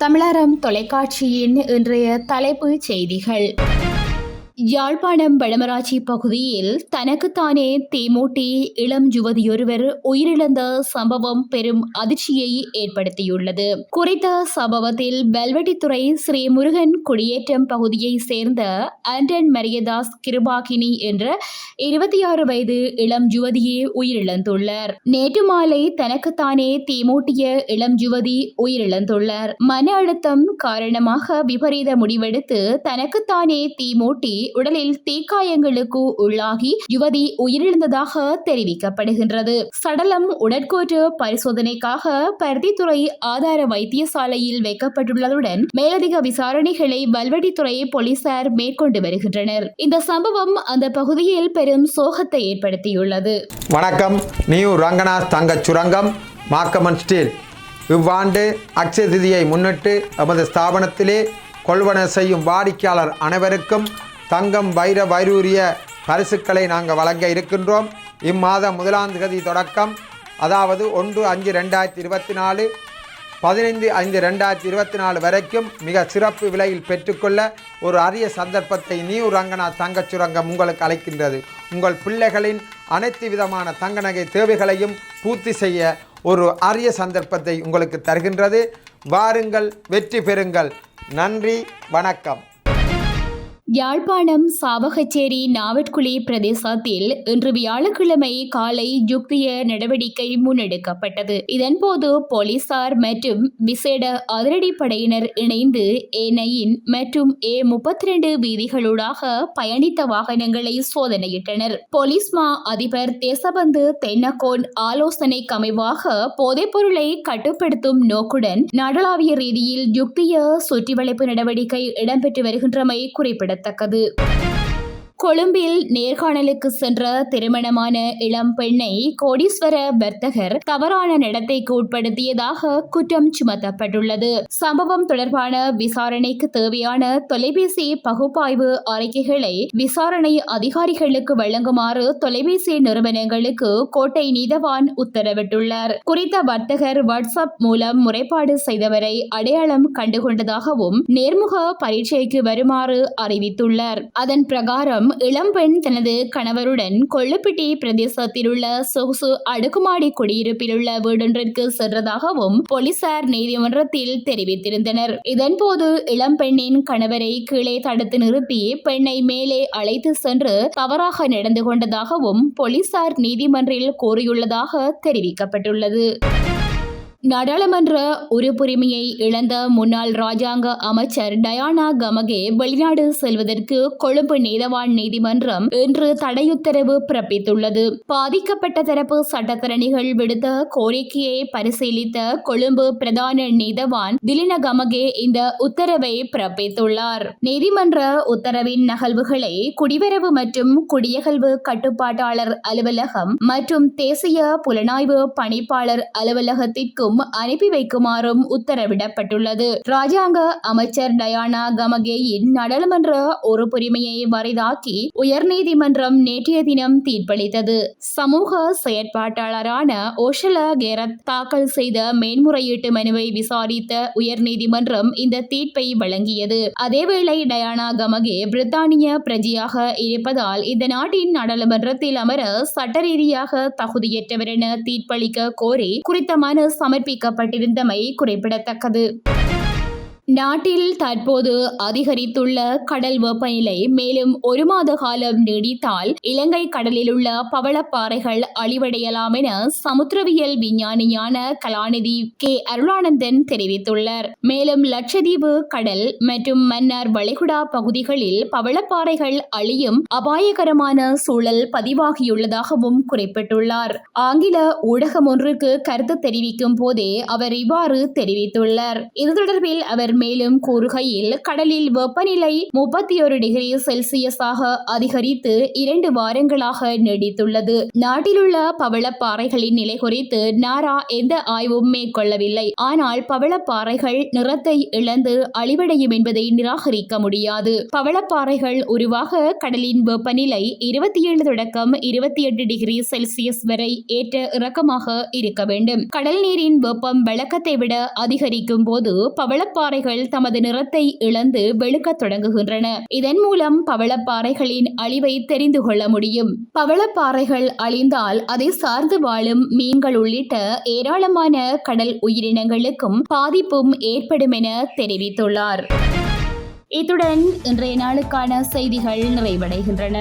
தமிழரம் தொலைக்காட்சியின் இன்றைய தலைப்புச் செய்திகள். யாழ்ப்பாணம் வடமராட்சி பகுதியில் தனக்குத்தானே தீமூட்டி இளம் யுவதியொருவர் உயிரிழந்த சம்பவம் பெரும் அதிர்ச்சியை ஏற்படுத்தியுள்ளது. குறித்த சம்பவத்தில் பெல்வெட்டித்துறை ஸ்ரீ முருகன் குடியேற்றம் பகுதியை சேர்ந்த ஆண்டன் மரியதாஸ் கிருபாகினி என்ற 26 வயது இளம் யுவதியே உயிரிழந்துள்ளார். நேற்று மாலை தனக்குத்தானே தீமூட்டிய இளம் யுவதி உயிரிழந்துள்ளார். மன அழுத்தம் காரணமாக விபரீத முடிவெடுத்து தனக்குத்தானே தீமூட்டி உடலில் தீக்காயங்களுக்கு உள்ளாகி யுவதி உயிரிழந்ததாக தெரிவிக்கப்படுகின்றது. சடலம் உடற்கூற்று பரிசோதனைக்காக பருத்தித்துறை ஆதார வைத்தியசாலையில் வைக்கப்பட்டுள்ளதுடன் மேலதிக விசாரணைகளை வல்வெட்டித்துறை போலீசார் மேற்கொண்டு வருகின்றனர். இந்த சம்பவம் அந்த பகுதியில் பெரும் சோகத்தை ஏற்படுத்தியுள்ளது. வணக்கம். நியூ ரங்கநாத் தங்கச் சுரங்கம் மாக்கமன் ஸ்டீல் இவ்வாண்டு அக்ஷய திதியை முன்னிட்டு எமது ஸ்தாபனத்திலே கொள்வன செய்யும் வாடிக்கையாளர் அனைவருக்கும் தங்கம் வைர வைரூரிய பரிசுகளை நாங்கள் வழங்க இருக்கின்றோம். இம்மாதம் 1ஆம் தேதி தொடக்கம், அதாவது 1/5/2024 15/5/2024 வரைக்கும் மிக சிறப்பு விலையில் பெற்றுக்கொள்ள ஒரு அரிய சந்தர்ப்பத்தை நியூ ரங்கநாத் தங்கச் சுரங்கம் உங்களுக்கு அளிக்கின்றது. உங்கள் பிள்ளைகளின் அனைத்து விதமான தங்க நகை தேவைகளையும் பூர்த்தி செய்ய ஒரு அரிய சந்தர்ப்பத்தை உங்களுக்கு தருகின்றது. வாருங்கள், வெற்றி பெறுங்கள். நன்றி, வணக்கம். யாழ்ப்பாணம் சாவகச்சேரி நாவட்குழி பிரதேசத்தில் இன்று வியாழக்கிழமை காலை யுக்திய நடவடிக்கை முன்னெடுக்கப்பட்டது. இதன்போது போலீசார் மற்றும் விசேட அதிரடிப்படையினர் இணைந்து A9 மற்றும் A32 வீதிகளூடாக பயணித்த வாகனங்களை சோதனையிட்டனர். போலீஸ் மா அதிபர் தேசபந்து தென்னக்கோன் ஆலோசனைக்கு அமைவாக போதைப்பொருளை கட்டுப்படுத்தும் நோக்குடன் நாடளாவிய ரீதியில் யுக்திய சுற்றிவளைப்பு நடவடிக்கை இடம்பெற்று வருகின்றமை குறிப்பிடத்தக்கது. கொழும்பில் நேர்காணலுக்கு சென்ற திருமணமான இளம் பெண்ணை கோடீஸ்வர வர்த்தகர் தவறான நடத்தைக்கு உட்படுத்தியதாக குற்றம் சுமத்தப்பட்டுள்ளது. சம்பவம் தொடர்பான விசாரணைக்கு தேவையான தொலைபேசி பகுப்பாய்வு அறிக்கைகளை விசாரணை அதிகாரிகளுக்கு வழங்குமாறு தொலைபேசி நிறுவனங்களுக்கு கோட்டை நீதவான் உத்தரவிட்டுள்ளார். குறித்த வர்த்தகர் வாட்ஸ்அப் மூலம் முறைப்பாடு செய்தவரை அடையாளம் கண்டுகொண்டதாகவும் நேர்முக பரீட்சைக்கு வருமாறு அறிவித்துள்ளார். அதன் பிரகாரம் இளம்பெண் தனது கணவருடன் கொள்ளுப்பிட்டி பிரதேசத்தில் உள்ள சொகுசு அடுக்குமாடி குடியிருப்பில் உள்ள வீடொன்றிற்கு சென்றதாகவும் போலீசார் நீதிமன்றத்தில் தெரிவித்திருந்தனர். இதன்போது இளம்பெண்ணின் கணவரை கீழே தடுத்து நிறுத்தி பெண்ணை மேலே அழைத்து சென்று தவறாக நடந்து கொண்டதாகவும் போலீசார் நீதிமன்றில் கூறியுள்ளதாக தெரிவிக்கப்பட்டுள்ளது. நாடாளுமன்ற உறுப்புரிமையை இழந்த முன்னாள் ராஜாங்க அமைச்சர் டயானா கமகே வெளிநாடு செல்வதற்கு கொழும்பு நீதவான் நீதிமன்றம் இன்று தடையுத்தரவு பிறப்பித்துள்ளது. பாதிக்கப்பட்ட தரப்பு சட்டத்தரணிகள் விடுத்த கோரிக்கையை பரிசீலித்த கொழும்பு பிரதான நீதவான் திலின கமகே இந்த உத்தரவை பிறப்பித்துள்ளார். நீதிமன்ற உத்தரவின் நகல்வுகளை குடிவரவு மற்றும் குடியகல்வு கட்டுப்பாட்டாளர் அலுவலகம் மற்றும் தேசிய புலனாய்வு பணிப்பாளர் அலுவலகத்திற்கும் அனுப்பி வைக்குமாறும் உத்தரவிடப்பட்டுள்ளது. ராஜாங்க அமைச்சர் டயானா கமகேயின் நாடாளுமன்ற உறுப்புரிமையை வரிதாக்கி உயர்நீதிமன்றம் நேற்றைய தினம் தீர்ப்பளித்தது. சமூக செயற்பாட்டாளரான ஓஷல கேரத் தாக்கல் செய்த மேன்முறையீட்டு மனுவை விசாரித்த உயர்நீதிமன்றம் இந்த தீர்ப்பை வழங்கியது. அதேவேளை டயானா கமகே பிரித்தானிய பிரஜையாக இருப்பதால் இந்த நாட்டின் நாடாளுமன்றத்தில் அமர சட்ட ரீதியாக தகுதியற்றவர் என தீர்ப்பளிக்க கோரி குறித்த மனு சமர்ப்பிக்கப்பட்டிருந்தமை குறிப்பிடத்தக்கது. நாட்டில் தற்போது அதிகரித்துள்ள கடல் வெப்பநிலை மேலும் 1 மாத காலம் நீடித்தால் இலங்கை கடலில் உள்ள பவளப்பாறைகள் அழிவடையலாம் என சமுத்திரவியல் விஞ்ஞானியான கலாநிதி கே அருளானந்தன் தெரிவித்துள்ளார். மேலும் லட்சத்தீவு கடல் மற்றும் மன்னார் வளைகுடா பகுதிகளில் பவளப்பாறைகள் அழியும் அபாயகரமான சூழல் பதிவாகியுள்ளதாகவும் குறிப்பிட்டுள்ளார். ஆங்கில ஊடகம் ஒன்றுக்கு கருத்து தெரிவிக்கும் போதே அவர் இவ்வாறு தெரிவித்துள்ளார். இது தொடர்பில் அவர் அவர் மேலும் கூறுகையில், கடலில் வெப்பநிலை 31 டிகிரி செல்சியஸாக அதிகரித்து 2 வாரங்களாக நீடித்துள்ளது. நாட்டிலுள்ள பவளப்பாறைகளின் நிலை குறித்து நாரா எந்த ஆய்வும் மேற்கொள்ளவில்லை. ஆனால் பவளப்பாறைகள் நிறத்தை இழந்து அழிவடையும் என்பதை நிராகரிக்க முடியாது. பவளப்பாறைகள் உருவாக கடலின் வெப்பநிலை 27 தொடக்கம் 28 டிகிரி செல்சியஸ் வரை ஏற்ற இறக்கமாக இருக்க வேண்டும். கடல் நீரின் வெப்பம் வழக்கத்தை விட அதிகரிக்கும் போது பவளப்பாறைகள் தமது நிறத்தை இழந்து வெளுக்கத் தொடங்குகின்றன. இதன் மூலம் பவளப்பாறைகளின் அழிவை தெரிந்து கொள்ள முடியும். பவளப்பாறைகள் அழிந்தால் அதை சார்ந்து வாழும் மீன்கள் உள்ளிட்ட ஏராளமான கடல் உயிரினங்களுக்கும் பாதிப்பும் ஏற்படும் என தெரிவித்துள்ளார். இத்துடன் இன்றைய நாளுக்கான செய்திகள் நிறைவடைகின்றன.